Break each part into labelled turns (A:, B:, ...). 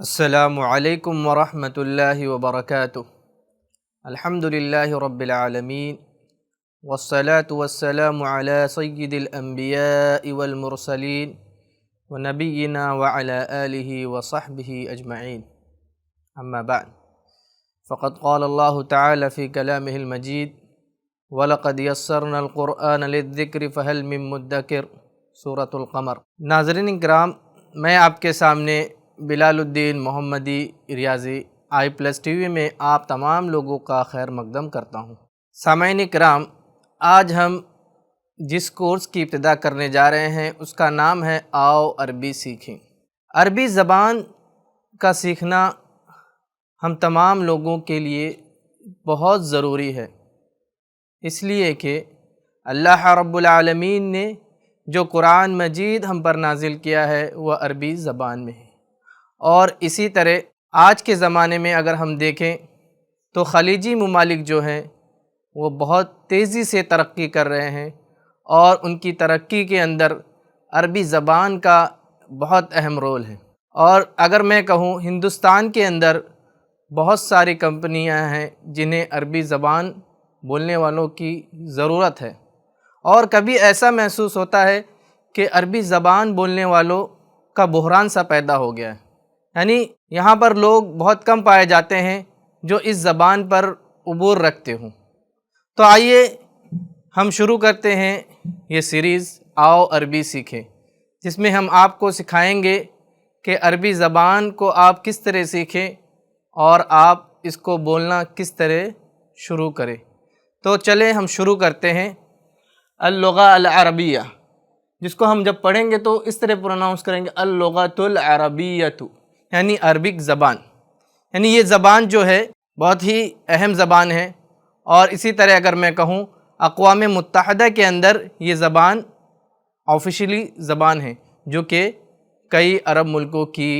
A: अस्सलामु अलैकुम वरहमतुल्लाहि वबरकातुह। अल्हम्दुलिल्लाहि रब्बिल आलमीन वस्सलातु वस्सलामु अला सय्यिदिल अंबियाइ वल मुरसलीन व नबिय्यिना व अला आलिहि व सहबिहि अजमईन। अम्मा बअद, फ़क़द क़ाल अल्लाहु तआला फ़ी कलामिहिल मजीद वलक़द यस्सरनल क़ुरआन लिज़्ज़िक्रि फ़हल मिन मुद्दकिर। सूरतुल क़मर। नाज़रीन इकराम, मैं आपके सामने बिलालुद्दीन मोहम्मदी रियाज़ी i+ TV में आप तमाम लोगों का खैर मक़दम करता हूँ। सामईन इकराम, आज हम जिस कोर्स की इब्तिदा करने जा रहे हैं उसका नाम है आओ अरबी सीखें। अरबी ज़बान का सीखना हम तमाम लोगों के लिए बहुत ज़रूरी है, इसलिए कि अल्लाह रब्बुल आलमीन ने जो कुरान मजीद हम पर नाजिल किया है वह अरबी ज़बान में है। और इसी तरह आज के ज़माने में अगर हम देखें तो ख़लीजी ममालिक जो हैं वो बहुत तेज़ी से तरक्की कर रहे हैं और उनकी तरक्की के अंदर अरबी ज़बान का बहुत अहम रोल है। और अगर मैं कहूँ हिंदुस्तान के अंदर बहुत सारी कंपनियां हैं जिन्हें अरबी ज़बान बोलने वालों की ज़रूरत है, और कभी ऐसा महसूस होता है कि अरबी ज़बान बोलने वालों का बहरान सा पैदा हो गया है, यानी यहाँ पर लोग बहुत कम पाए जाते हैं जो इस ज़बान पर उबूर रखते हों। तो आइए हम शुरू करते हैं ये सीरीज़ आओ अरबी सीखें, जिसमें हम आपको सिखाएंगे कि अरबी ज़बान को आप किस तरह सीखें और आप इसको बोलना किस तरह शुरू करें। तो चलें हम शुरू करते हैं। अल-लुग़ा अल-अरबिया, जिसको हम जब पढ़ेंगे तो इस तरह प्रोनाउंस करेंगे अल-लुग़तुल अरबिय्यतु, यानी अरबिक ज़बान। यानी ये ज़बान जो है बहुत ही अहम ज़बान है, और इसी तरह अगर मैं कहूँ अक़वाम मुत्तहदा के अंदर ये ज़बान ऑफिशियली ज़बान है जो कि कई अरब मुल्कों की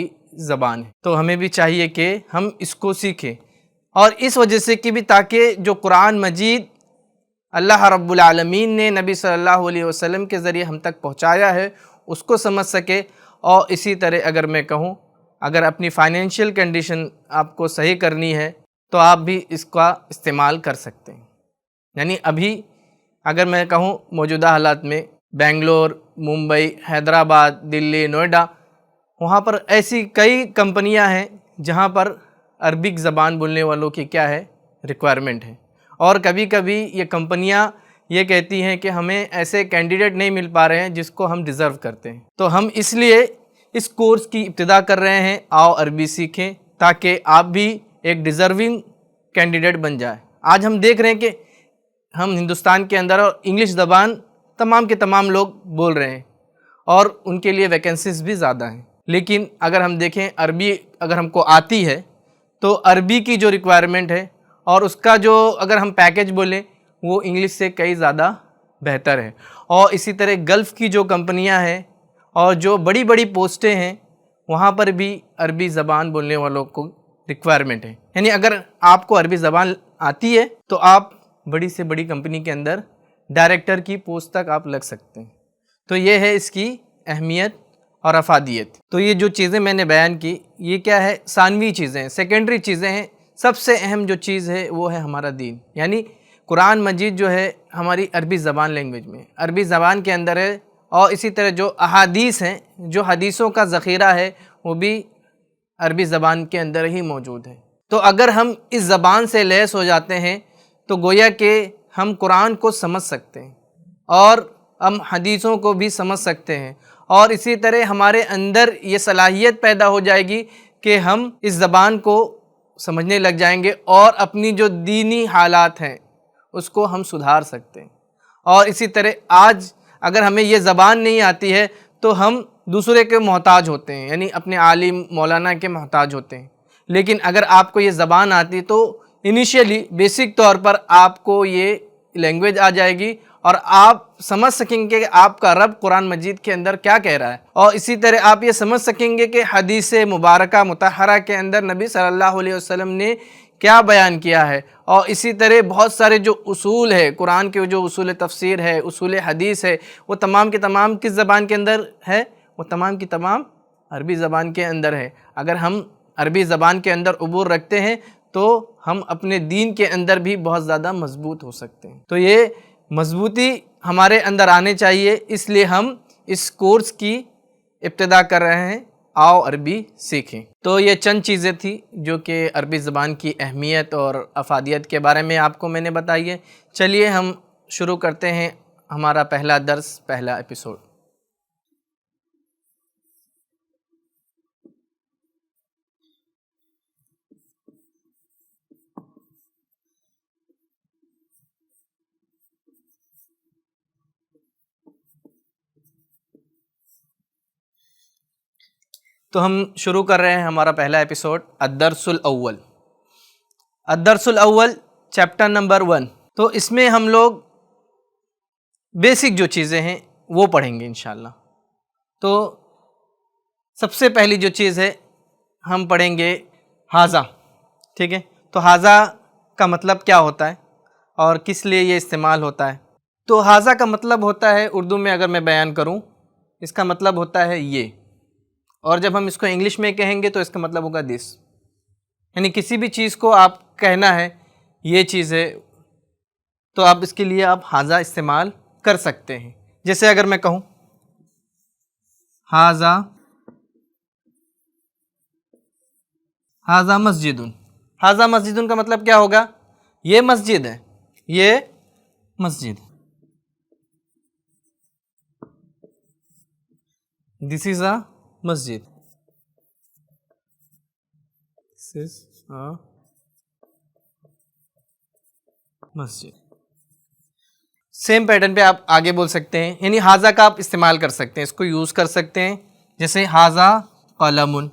A: ज़बान है। तो हमें भी चाहिए कि हम इसको सीखें, और इस वजह से कि भी ताकि जो कुरान मजीद अल्लाह रब्बुल आलमीन ने नबी सल्लल्लाहु अलैहि वसल्लम के ज़रिए हम तक पहुँचाया है उसको समझ सके। और इसी तरह अगर मैं कहूँ अगर अपनी फ़ाइनेंशियल कंडीशन आपको सही करनी है तो आप भी इसका इस्तेमाल कर सकते हैं। यानी अभी अगर मैं कहूँ मौजूदा हालात में बेंगलोर, मुंबई, हैदराबाद, दिल्ली, नोएडा, वहाँ पर ऐसी कई कंपनियाँ हैं जहाँ पर अरबिक ज़बान बोलने वालों की क्या है रिक्वायरमेंट है। और कभी कभी ये कंपनियाँ ये कहती हैं कि हमें ऐसे कैंडिडेट नहीं मिल पा रहे हैं जिसको हम डिज़र्व करते हैं। तो हम इसलिए इस कोर्स की इब्तिदा कर रहे हैं आओ अरबी सीखें, ताकि आप भी एक डिज़र्विंग कैंडिडेट बन जाए। आज हम देख रहे हैं कि हम हिंदुस्तान के अंदर और इंग्लिश ज़बान तमाम के तमाम लोग बोल रहे हैं और उनके लिए वैकेंसीज़ भी ज़्यादा हैं, लेकिन अगर हम देखें अरबी अगर हमको आती है तो अरबी की जो रिक्वायरमेंट है और उसका जो अगर हम पैकेज बोलें वो इंग्लिश से कई ज़्यादा बेहतर है। और इसी तरह गल्फ़ की जो कंपनियां हैं और जो बड़ी बड़ी पोस्टें हैं वहाँ पर भी अरबी ज़बान बोलने वालों को रिक्वायरमेंट है। यानी अगर आपको अरबी ज़बान आती है तो आप बड़ी से बड़ी कंपनी के अंदर डायरेक्टर की पोस्ट तक आप लग सकते हैं। तो ये है इसकी अहमियत और अफादियत। तो ये जो चीज़ें मैंने बयान की ये क्या है, सानवी चीज़ें हैं, सेकेंडरी चीज़ें हैं। सबसे अहम जो चीज़ है वो है हमारा दीन, यानी कुरान मजीद जो है हमारी अरबी ज़बान लैंग्वेज में अरबी ज़बान के अंदर है। और इसी तरह जो अहादीस हैं, जो हदीसों का ज़ख़ीरा है वो भी अरबी ज़बान के अंदर ही मौजूद है। तो अगर हम इस ज़बान से लैस हो जाते हैं तो गोया कि हम कुरान को समझ सकते हैं और हम हदीसों को भी समझ सकते हैं, और इसी तरह हमारे अंदर ये सलाहियत पैदा हो जाएगी कि हम इस ज़बान को समझने लग जाएंगे और अपनी जो दीनी हालात हैं उसको हम सुधार सकते हैं। और इसी तरह आज अगर हमें ये ज़बान नहीं आती है तो हम दूसरे के मोहताज होते हैं, यानी अपने आलिम मौलाना के मोहताज होते हैं। लेकिन अगर आपको ये ज़बान आती तो इनिशियली बेसिक तौर पर आपको ये लैंग्वेज आ जाएगी और आप समझ सकेंगे कि आपका रब कुरान मजीद के अंदर क्या कह रहा है। और इसी तरह आप ये समझ सकेंगे कि हदीस मुबारका मुतहरा के अंदर नबी सल्लल्लाहु अलैहि वसल्लम ने क्या बयान किया है। और इसी तरह बहुत सारे जो उसूल है कुरान के, जो उसूल तफसीर है, उसूल हदीस है, वो तमाम के तमाम किस ज़बान के अंदर है, वो तमाम की तमाम अरबी ज़बान के अंदर है। अगर हम अरबी ज़बान के अंदर उबूर रखते हैं तो हम अपने दीन के अंदर भी बहुत ज़्यादा मजबूत हो सकते हैं। तो ये मजबूती हमारे अंदर आने चाहिए, इसलिए हम इस कोर्स की इब्तिदा कर रहे हैं, आओ अरबी सीखें। तो ये चंद चीज़ें थी जो कि अरबी ज़बान की अहमियत और अफादियत के बारे में आपको मैंने बताई है। चलिए हम शुरू करते हैं हमारा पहला दर्स, पहला एपिसोड। तो हम शुरू कर रहे हैं हमारा पहला एपिसोड, अद्दर्सुल अव्वल। अद्दर्सुल अव्वल चैप्टर नंबर 1। तो इसमें हम लोग बेसिक जो चीज़ें हैं वो पढ़ेंगे इंशाल्लाह। तो सबसे पहली जो चीज़ है हम पढ़ेंगे हाजा। ठीक है, तो हाजा का मतलब क्या होता है और किस लिए ये इस्तेमाल होता है। तो हाजा का मतलब होता है, उर्दू में अगर मैं बयान करूँ, इसका मतलब होता है ये, और जब हम इसको इंग्लिश में कहेंगे तो इसका मतलब होगा दिस। यानी किसी भी चीज़ को आप कहना है ये चीज़ है, तो आप इसके लिए आप हाजा इस्तेमाल कर सकते हैं। जैसे अगर मैं कहूँ हाजा हाजा मस्जिदुन। हाजा मस्जिदुन का मतलब क्या होगा, ये मस्जिद है, ये मस्जिद, दिस इज अ मस्जिद, दिस इज अ मस्जिद। सेम पैटर्न पे आप आगे बोल सकते हैं, यानी हाजा का आप इस्तेमाल कर सकते हैं, इसको यूज़ कर सकते हैं। जैसे हाजा कलमुन,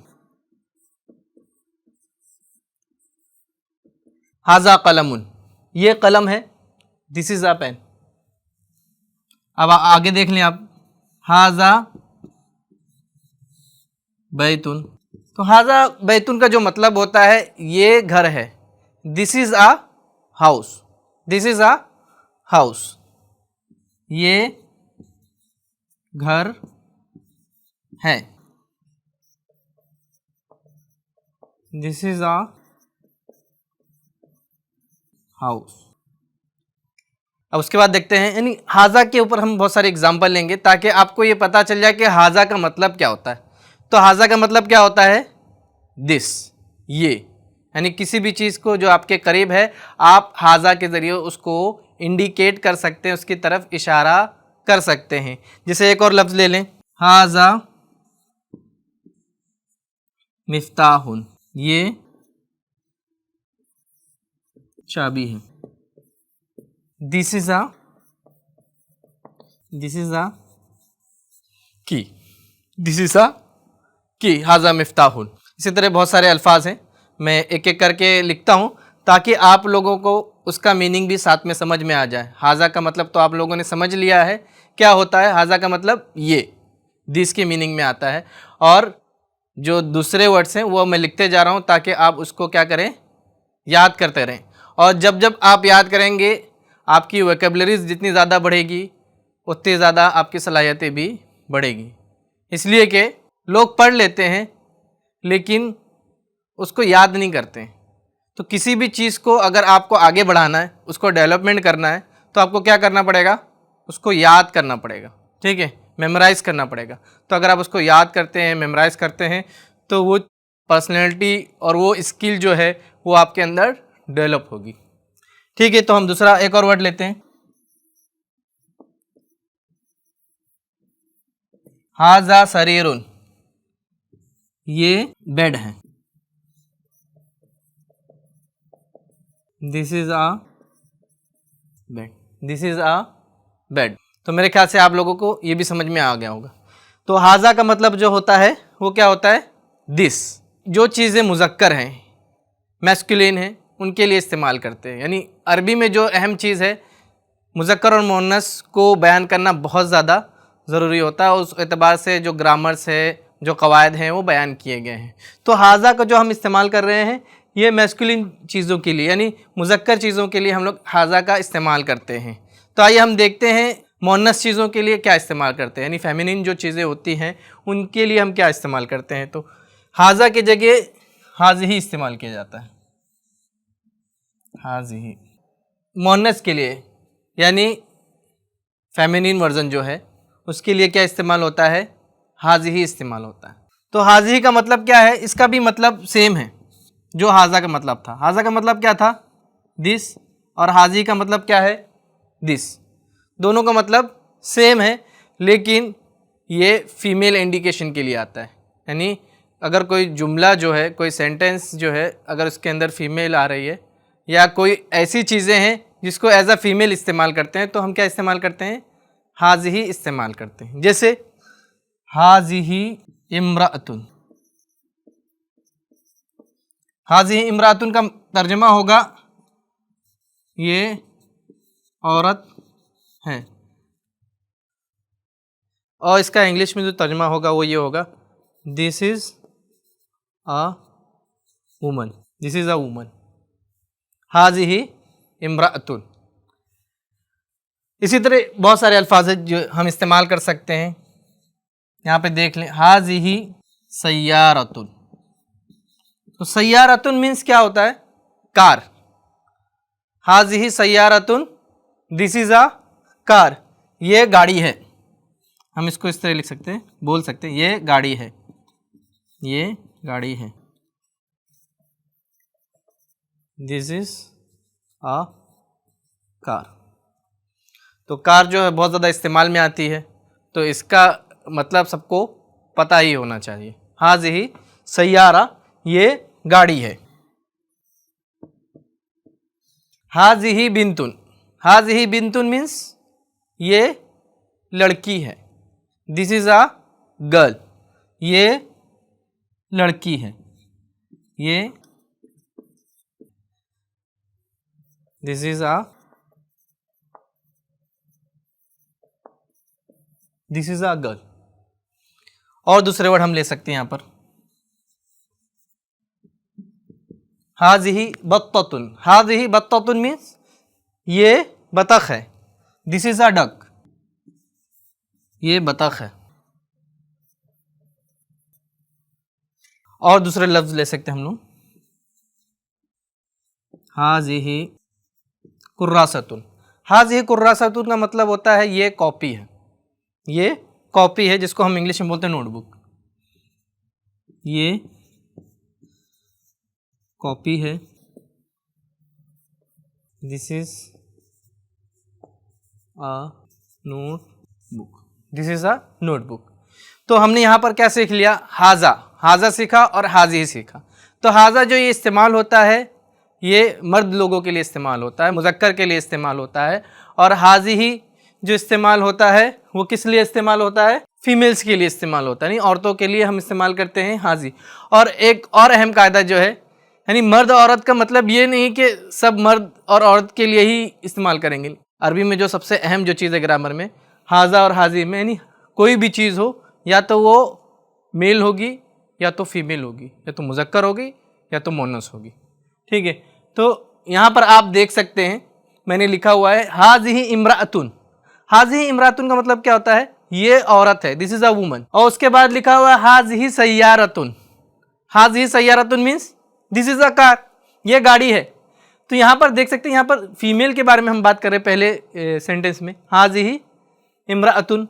A: हाजा कलमुन, ये कलम है, दिस इज अ पेन। अब आगे देख लें आप, हाजा बैतुन। तो हाजा बैतुन का जो मतलब होता है ये घर है, this is a house, this is a house, ये घर है, दिस इज अ हाउस। अब उसके बाद देखते हैं, यानी हाजा के ऊपर हम बहुत सारे एग्जाम्पल लेंगे ताकि आपको ये पता चल जाए कि हाजा का मतलब क्या होता है। तो हाजा का मतलब क्या होता है, दिस, ये, यानी किसी भी चीज़ को जो आपके करीब है आप हाजा के ज़रिए उसको इंडिकेट कर सकते हैं, उसकी तरफ इशारा कर सकते हैं। जैसे एक और लफ्ज़ ले लें, हाजा मिफ्ताहुन, ये चाबी है, दिस इज अ की, दिस इज अ की, हाजा मिफ्ताहुन। इसी तरह बहुत सारे अल्फाज हैं, मैं एक एक करके लिखता हूँ ताकि आप लोगों को उसका मीनिंग भी साथ में समझ में आ जाए। हाजा का मतलब तो आप लोगों ने समझ लिया है क्या होता है, हाजा का मतलब ये, दिस के मीनिंग में आता है। और जो दूसरे वर्ड्स हैं वो मैं लिखते जा रहा हूँ ताकि आप उसको क्या करें, याद करते रहें। और जब जब आप याद करेंगे आपकी वोकैबुलरीज जितनी ज़्यादा बढ़ेगी उतनी ज़्यादा आपकी सलाहियतें भी बढ़ेगी। इसलिए कि लोग पढ़ लेते हैं लेकिन उसको याद नहीं करते हैं। तो किसी भी चीज़ को अगर आपको आगे बढ़ाना है, उसको डेवलपमेंट करना है, तो आपको क्या करना पड़ेगा, उसको याद करना पड़ेगा। ठीक है, मेमोराइज़ करना पड़ेगा। तो अगर आप उसको याद करते हैं, मेमोराइज़ करते हैं, तो वो पर्सनैलिटी और वो स्किल जो है वो आपके अंदर डेवलप होगी। ठीक है, तो हम दूसरा एक और वर्ड लेते हैं, हाजा सरीरुन, ये बेड है, this is a bed, this is a bed. तो मेरे ख्याल से आप लोगों को ये भी समझ में आ गया होगा। तो हाजा का मतलब जो होता है वो क्या होता है, दिस। जो चीज़ें मुज़क्कर हैं, मैस्कुलिन हैं, उनके लिए इस्तेमाल करते हैं। यानी अरबी में जो अहम चीज़ है, मुज़क्कर और मुअन्नस को बयान करना बहुत ज़्यादा ज़रूरी होता है। उस एतबार से जो ग्रामर्स है, जो कवायद हैं, वो बयान किए गए हैं। तो हाजा का जो हम इस्तेमाल कर रहे हैं ये मैस्कुलिन चीज़ों के लिए, यानी मुज़क्कर चीज़ों के लिए हम लोग हाजा का इस्तेमाल करते हैं। तो आइए हम देखते हैं मुअन्नस चीज़ों के लिए क्या इस्तेमाल करते हैं, यानी फेमिनिन जो चीज़ें होती हैं उनके लिए हम क्या इस्तेमाल करते हैं। तो हाजा की जगह हाज़िही इस्तेमाल किया जाता है, हाज़िही। मुअन्नस के लिए यानी फेमिनिन वर्जन जो है उसके लिए क्या इस्तेमाल होता है, हाज़िही इस्तेमाल होता है। तो हाज़िही का मतलब क्या है, इसका भी मतलब सेम है जो हाज़ा का मतलब था। हाज़ा का मतलब क्या था, दिस, और हाज़ी का मतलब क्या है, दिस। दोनों का मतलब सेम है, लेकिन ये फीमेल इंडिकेशन के लिए आता है। यानी अगर कोई जुमला जो है, कोई सेंटेंस जो है, अगर उसके अंदर फीमेल आ रही है या कोई ऐसी चीज़ें हैं जिसको एज अ फीमेल इस्तेमाल करते हैं, तो हम क्या इस्तेमाल करते हैं, हाज़िही इस्तेमाल करते हैं। जैसे हाज़िही इम्राअतुन, हाज़िही इम्राअतुन का तर्जमा होगा ये औरत है, और इसका इंग्लिश में जो तर्जमा होगा वो ये होगा, this is a woman, this is a woman, हाज़िही इम्राअतुन। इसी तरह बहुत सारे अल्फाज जो हम इस्तेमाल कर सकते हैं। यहाँ पे देख लें, हाज़िही सय्यारतुन। तो सय्यारतुन मीन्स क्या होता है, कार। हाज़िही सय्यारतुन, दिस इज़ अ कार, ये गाड़ी है। हम इसको इस तरह लिख सकते हैं, बोल सकते हैं, ये गाड़ी है, ये गाड़ी है, दिस इज़ अ कार। तो कार जो है बहुत ज़्यादा इस्तेमाल में आती है, तो इसका मतलब सबको पता ही होना चाहिए। हाज़िही सय्यारा, ये गाड़ी है। हाज़िही बिंतुन, हाज़िही बिंतुन मीन्स ये लड़की है, दिस इज़ अ गर्ल, ये लड़की है, ये दिस इज़ अ गर्ल। और दूसरे वर्ड हम ले सकते हैं यहाँ पर, हाज़िही बत्ततुन, हाज़िही बत्ततुन मीन्स ये बतख है, दिस इज़ अ डक, ये बतख है। और दूसरे लफ्ज़ ले सकते हैं हम लोग, हाज़िही कुर्रासतुन। हाज़िही कुर्रासतुन का मतलब होता है ये कॉपी है, ये कॉपी है, जिसको हम इंग्लिश में बोलते हैं नोटबुक, ये कॉपी है, this is a notebook, this is a notebook. तो हमने यहाँ पर क्या सीख लिया, हाजा, हाजा सीखा और हाजी सीखा। तो हाजा जो ये इस्तेमाल होता है ये मर्द लोगों के लिए इस्तेमाल होता है, मुज़क्कर के लिए इस्तेमाल होता है, और हाजी ही जो इस्तेमाल होता है वो किस लिए इस्तेमाल होता है, फीमेल्स के लिए इस्तेमाल होता है, नहीं औरतों के लिए हम इस्तेमाल करते हैं हाजी। और एक और अहम कायदा जो है, यानी मर्द औरत का मतलब ये नहीं कि सब मर्द और औरत के लिए ही इस्तेमाल करेंगे। अरबी में जो सबसे अहम जो चीज़ है ग्रामर में, हाजा और हाजी में, यानी कोई भी चीज़ हो या तो वो मेल होगी या तो फीमेल होगी, या तो मुज़क्कर होगी या तो मोनस होगी, ठीक है। तो यहाँ पर आप देख सकते हैं मैंने लिखा हुआ है हाज़िही इम्राअतुन। हाज़िही इम्राअतुन का मतलब क्या होता है, ये औरत है, दिस इज़ अ वुमन। और उसके बाद लिखा हुआ है हाज़िही सय्यारतुन। हाज़िही सय्यारतुन means this is a car, ये गाड़ी है। तो यहाँ पर देख सकते हैं, यहाँ पर फीमेल के बारे में हम बात कर रहे हैं पहले सेंटेंस में, हाज़िही इम्राअतुन,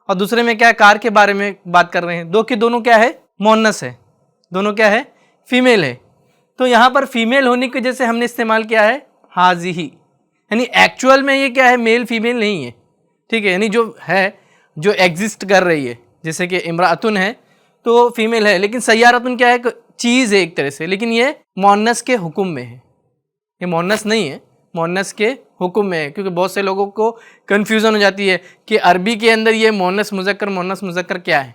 A: और दूसरे में क्या है, कार के बारे में बात कर रहे हैं। दो के दोनों क्या है, मोनस है, दोनों क्या है, फीमेल है। तो यहाँ पर फीमेल होने की वजह से हमने इस्तेमाल किया है हाज़िही, यानी एक्चुअल में ये क्या है, मेल फीमेल नहीं है, ठीक है। यानी जो है, जो एग्जिस्ट कर रही है, जैसे कि इम्राअतुन है तो फीमेल है, लेकिन सय्यारतुन क्या है, चीज़ है एक तरह से, लेकिन ये मोनस के हुक्म में है, ये मोनस नहीं है, मोनस के हुक्म में है। क्योंकि बहुत से लोगों को कन्फ्यूज़न हो जाती है कि अरबी के अंदर ये मोनस मुज़क्कर क्या है।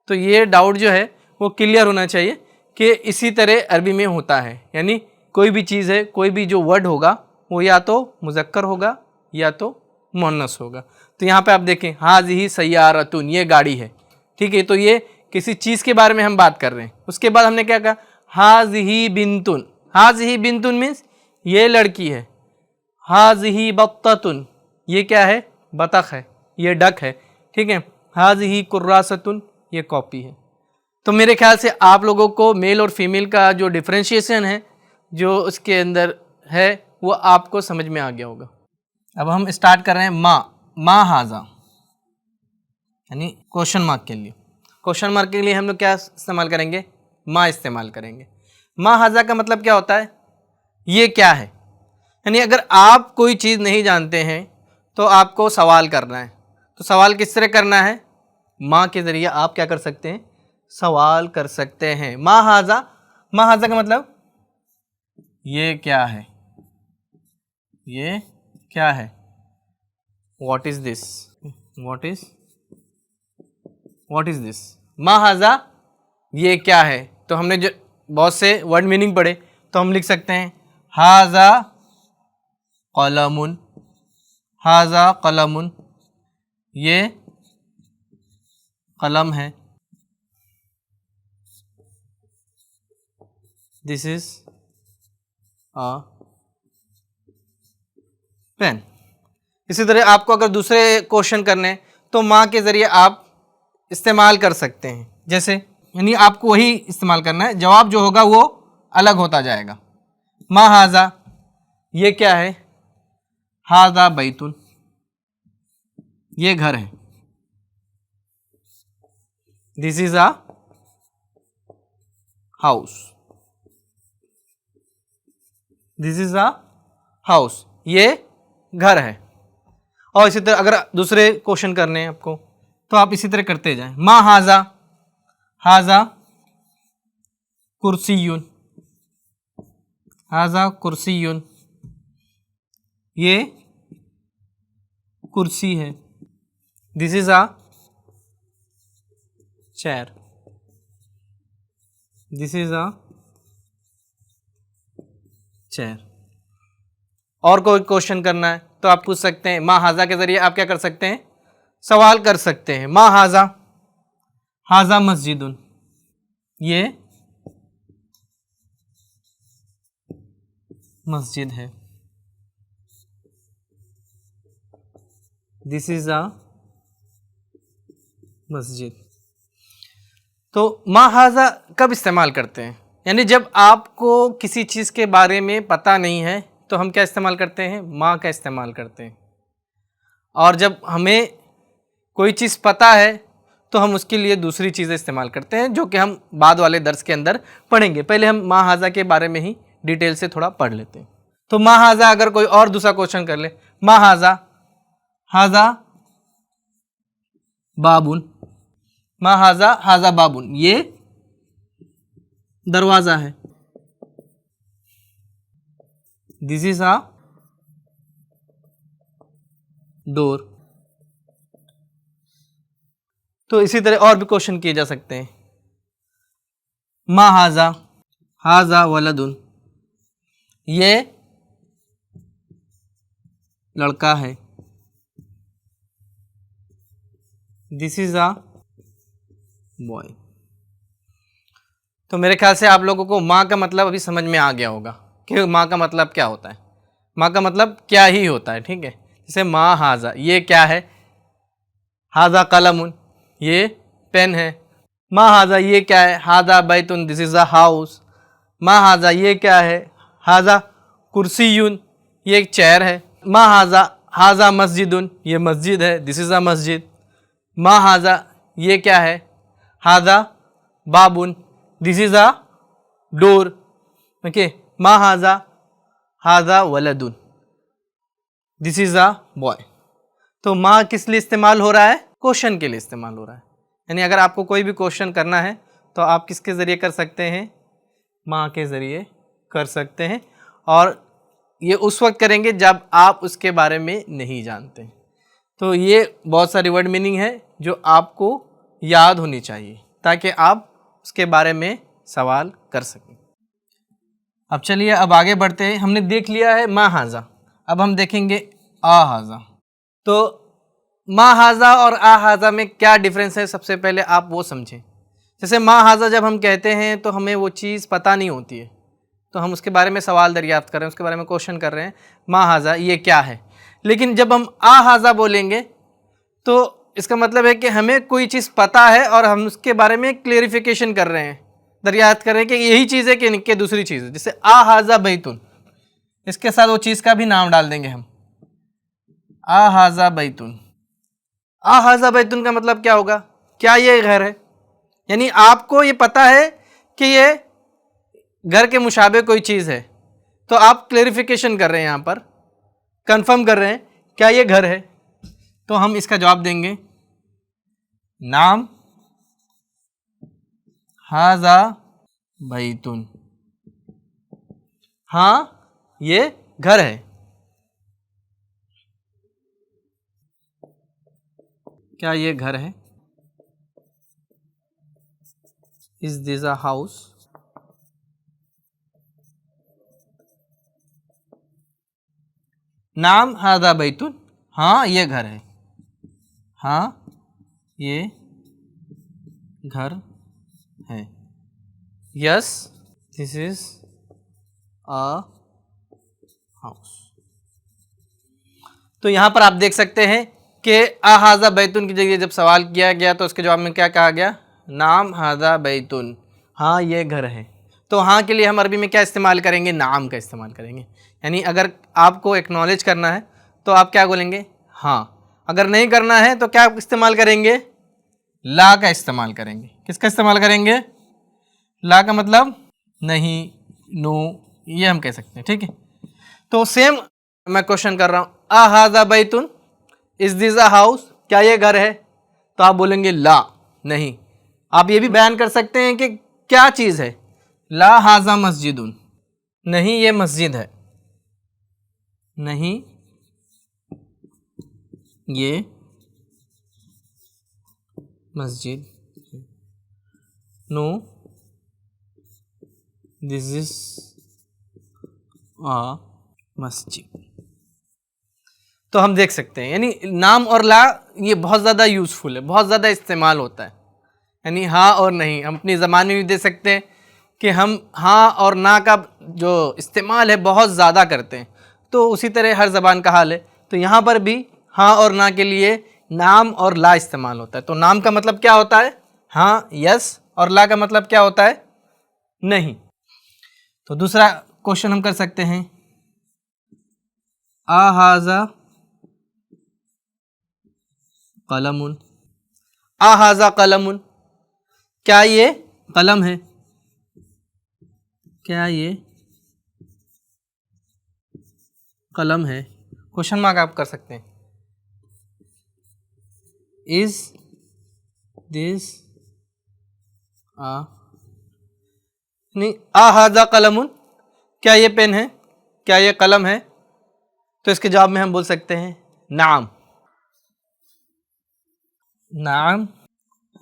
A: तो ये डाउट जो है वो क्लियर होना चाहिए कि इसी तरह अरबी में होता है, यानी कोई भी चीज़ है, कोई भी जो वर्ड होगा वो या तो मुज़क्कर होगा या तो मोनस होगा। तो यहाँ पे आप देखें हाज़िही सय्यारतुन, ये गाड़ी है, ठीक है। तो ये किसी चीज़ के बारे में हम बात कर रहे हैं। उसके बाद हमने क्या कहा, हाज़िही बिंतुन। हाज़िही बिंतुन मीन्स ये लड़की है। हाज़िही बत्ततुन, ये क्या है, बतख है, ये डक है, ठीक है। हाज़िही कुर्रासतुन, ये कॉपी है। तो मेरे ख्याल से आप लोगों को मेल और फीमेल का जो डिफ्रेंशिएशन है जो उसके अंदर है वो आपको समझ में आ गया होगा। अब हम स्टार्ट कर रहे हैं मा हाजा, यानी क्वेश्चन मार्क के लिए। क्वेश्चन मार्क के लिए हम लोग क्या इस्तेमाल करेंगे? मा इस्तेमाल करेंगे। मा हाजा का मतलब क्या होता है? ये क्या है। यानी अगर आप कोई चीज़ नहीं जानते हैं तो आपको सवाल करना है। तो सवाल किस तरह करना है? माँ के ज़रिए आप क्या कर सकते हैं? सवाल कर सकते हैं। मा हाजा का मतलब ये क्या है, ये क्या है। What is this, what is this. मा हाजा ये क्या है। तो हमने जो बहुत से वर्ड मीनिंग पढ़े तो हम लिख सकते हैं हाजा कलमुन, हाजा कलमुन, ये कलम है। This is a pen. इसी तरह आपको अगर दूसरे क्वेश्चन करने तो माँ के ज़रिए आप इस्तेमाल कर सकते हैं। जैसे यानी आपको वही इस्तेमाल करना है, जवाब जो होगा वो अलग होता जाएगा। मा हाजा ये क्या है। हाजा बैतुन ये घर है। This is a house, this is a house ये घर है। और इसी तरह अगर दूसरे क्वेश्चन करने हैं आपको तो आप इसी तरह करते जाएं। मा हाजा, हाजा कुर्सीयुन, हाजा कुर्सीयुन ये कुर्सी है। This is a chair, this is a chair. और कोई क्वेश्चन करना है तो आप पूछ सकते हैं। मा हाजा के जरिए आप क्या कर सकते हैं? सवाल कर सकते हैं। मा हाजा, हाजा मस्जिदुन ये मस्जिद है। दिस इज अ मस्जिद। तो मा हाजा कब इस्तेमाल करते हैं? यानी जब आपको किसी चीज़ के बारे में पता नहीं है तो हम क्या इस्तेमाल करते हैं? माँ का इस्तेमाल करते हैं। और जब हमें कोई चीज़ पता है तो हम उसके लिए दूसरी चीज़ें इस्तेमाल करते हैं, जो कि हम बाद वाले दर्स के अंदर पढ़ेंगे। पहले हम मा हाजा के बारे में ही डिटेल से थोड़ा पढ़ लेते हैं। तो मा हाजा अगर कोई और दूसरा क्वेश्चन कर ले, मा हाजा, हाजा बाबुन, मा हाजा, हाजा बाबुन ये दरवाज़ा है। This is a door. तो इसी तरह और भी क्वेश्चन किए जा सकते हैं। मा हाजा, हाजा वलदुन ये लड़का है। This is a boy. तो मेरे ख्याल से आप लोगों को माँ का मतलब अभी समझ में आ गया होगा कि माँ का मतलब क्या होता है। माँ का मतलब क्या ही होता है, ठीक है। जैसे माँ हाजा ये क्या है। हाजा कलमुन ये पेन है। माँ हाजा ये क्या है। हाजा बैतुन दिस इज़ अ हाउस। माँ हाजा ये क्या है। हाजा कुर्सीयुन ये एक चेयर है। माँ हाजा, हाजा मस्जिदुन ये मस्जिद है। दिस इज़ अ मस्जिद। माँ हाजा ये क्या है। हाजा बाबुन this is a door. Okay. माँ हाजा, हाजा वलदुन दिस इज़ अ बॉय। तो माँ किस लिए इस्तेमाल हो रहा है? क्वेश्चन के लिए इस्तेमाल हो रहा है। यानी अगर आपको कोई भी क्वेश्चन करना है तो आप किसके ज़रिए कर सकते हैं? माँ के ज़रिए कर सकते हैं। और ये उस वक्त करेंगे जब आप उसके बारे में नहीं जानते। तो ये बहुत सारी वर्ड मीनिंग है जो आपको याद होनी चाहिए ताकि आप उसके बारे में सवाल कर सकें। अब चलिए अब आगे बढ़ते हैं। हमने देख लिया है मा हाजा, अब हम देखेंगे आ हाजा। तो मा हाजा और आ हाजा में क्या डिफरेंस है, सबसे पहले आप वो समझें। जैसे मा हाजा जब हम कहते हैं तो हमें वो चीज़ पता नहीं होती है, तो हम उसके बारे में सवाल दरियाफ्त कर रहे हैं, उसके बारे में क्वेश्चन कर रहे हैं, मा हाजा ये क्या है। लेकिन जब हम आ हाजा बोलेंगे तो इसका मतलब है कि हमें कोई चीज़ पता है और हम उसके बारे में क्लेरिफिकेशन कर रहे हैं, दरियाफ्त कर रहे हैं कि यही चीज़ है कि दूसरी चीज़ है। जैसे आ हाजा बैतुन, इसके साथ वो चीज़ का भी नाम डाल देंगे हम, आ हाजा बैतुन। आ हाजा बैतुन का मतलब क्या होगा? क्या ये घर है? यानी आपको ये पता है कि ये घर के मुशाबे कोई चीज़ है, तो आप क्लेरिफिकेशन कर रहे हैं, यहाँ पर कंफर्म कर रहे हैं क्या ये घर है। तो हम इसका जवाब देंगे नाम हाजा बैतुन, हाँ ये घर है। क्या ये घर है? Is this a house? नाम हाजा बैतुन, हाँ ये घर है, हाँ ये घर है। Yes this is a house. तो यहां पर आप देख सकते हैं कि आ हाजा बैतुन की जगह जब सवाल किया गया तो उसके जवाब में क्या कहा गया? नाम हाजा बैतुन, हाँ ये घर है। तो हाँ के लिए हम अरबी में क्या इस्तेमाल करेंगे? नाम का इस्तेमाल करेंगे। यानी अगर आपको एक्नॉलेज करना है तो आप क्या बोलेंगे? हाँ। अगर नहीं करना है तो क्या इस्तेमाल करेंगे? ला का इस्तेमाल करेंगे। किसका इस्तेमाल करेंगे? ला का मतलब नहीं, नो, ये हम कह सकते हैं। ठीक है, तो सेम मैं क्वेश्चन कर रहा हूँ, आ हाजा बैतुन, इज दिस अ हाउस? क्या ये घर है? तो आप बोलेंगे ला, नहीं। आप ये भी बयान कर सकते हैं कि क्या चीज़ है, ला हाजा मस्जिदुन, नहीं ये मस्जिद है, नहीं ये मस्जिद, नो दिस इज आ मस्जिद। तो हम देख सकते हैं यानी नाम और ला ये बहुत ज़्यादा यूज़फुल है, बहुत ज़्यादा इस्तेमाल होता है। यानी हाँ और नहीं हम अपनी ज़बान में भी दे सकते हैं कि हम हाँ और ना का जो इस्तेमाल है बहुत ज़्यादा करते हैं, तो उसी तरह हर ज़बान का हाल है। तो यहाँ पर भी हाँ और ना के लिए नाम और ला इस्तेमाल होता है। तो नाम का मतलब क्या होता है? हाँ, यस, और ला का मतलब क्या होता है? नहीं। तो दूसरा क्वेश्चन हम कर सकते हैं, आ हाजा कलमुन, आ हाजा कलमुन, क्या ये कलम है? क्या ये कलम है? क्वेश्चन मार्क आप कर सकते हैं। इज दिस आ, नहीं, आ हाजा कलमुन, क्या ये पेन है? क्या ये कलम है? तो इसके जवाब में हम बोल सकते हैं नाम, नाम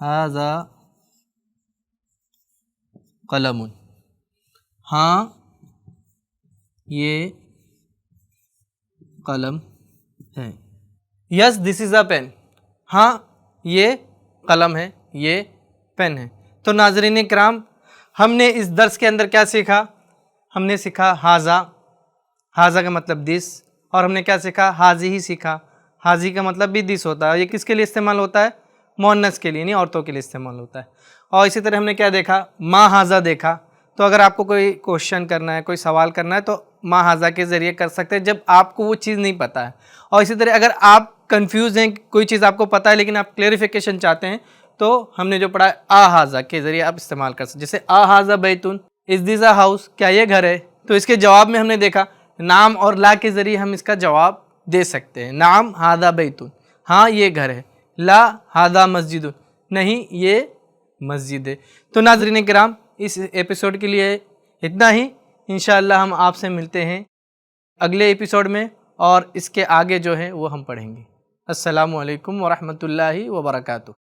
A: हाजा कलमुन, हाँ ये कलम है। Yes this is a pen, हाँ ये कलम है, ये पेन है। तो नाज़रीन किराम, हमने इस दर्स के अंदर क्या सीखा? हमने सीखा हाजा, हाजा का मतलब दिस, और हमने क्या सीखा? हाजी ही सीखा। हाजी का मतलब भी दिस होता है। ये किसके लिए इस्तेमाल होता है? मुअन्नस के लिए, नहीं औरतों के लिए इस्तेमाल होता है। और इसी तरह हमने क्या देखा? मा हाजा देखा। तो अगर आपको कोई क्वेश्चन करना है, कोई सवाल करना है, तो मा हाजा के ज़रिए कर सकते हैं जब आपको वो चीज़ नहीं पता है। और इसी तरह अगर आप कंफ्यूज हैं, कोई चीज़ आपको पता है लेकिन आप क्लेरिफिकेशन चाहते हैं, तो हमने जो पढ़ा है आ हाजा के ज़रिए आप इस्तेमाल कर सकते। जैसे आ हाजा बैतुन, इज़ दिस अ हाउस, क्या ये घर है? तो इसके जवाब में हमने देखा नाम और ला के ज़रिए हम इसका जवाब दे सकते हैं। नाम हादा बैतुन, हाँ ये घर है। ला हादा मस्जिदुन, नहीं ये मस्जिद है। तो नाज़रीन किराम, इस एपिसोड के लिए इतना ही। इंशाअल्लाह हम आपसे मिलते हैं अगले एपिसोड में, और इसके आगे जो है वो हम पढ़ेंगे। अस्सलामु अलैकुम वरहमतुल्लाहि वबरकातुहू।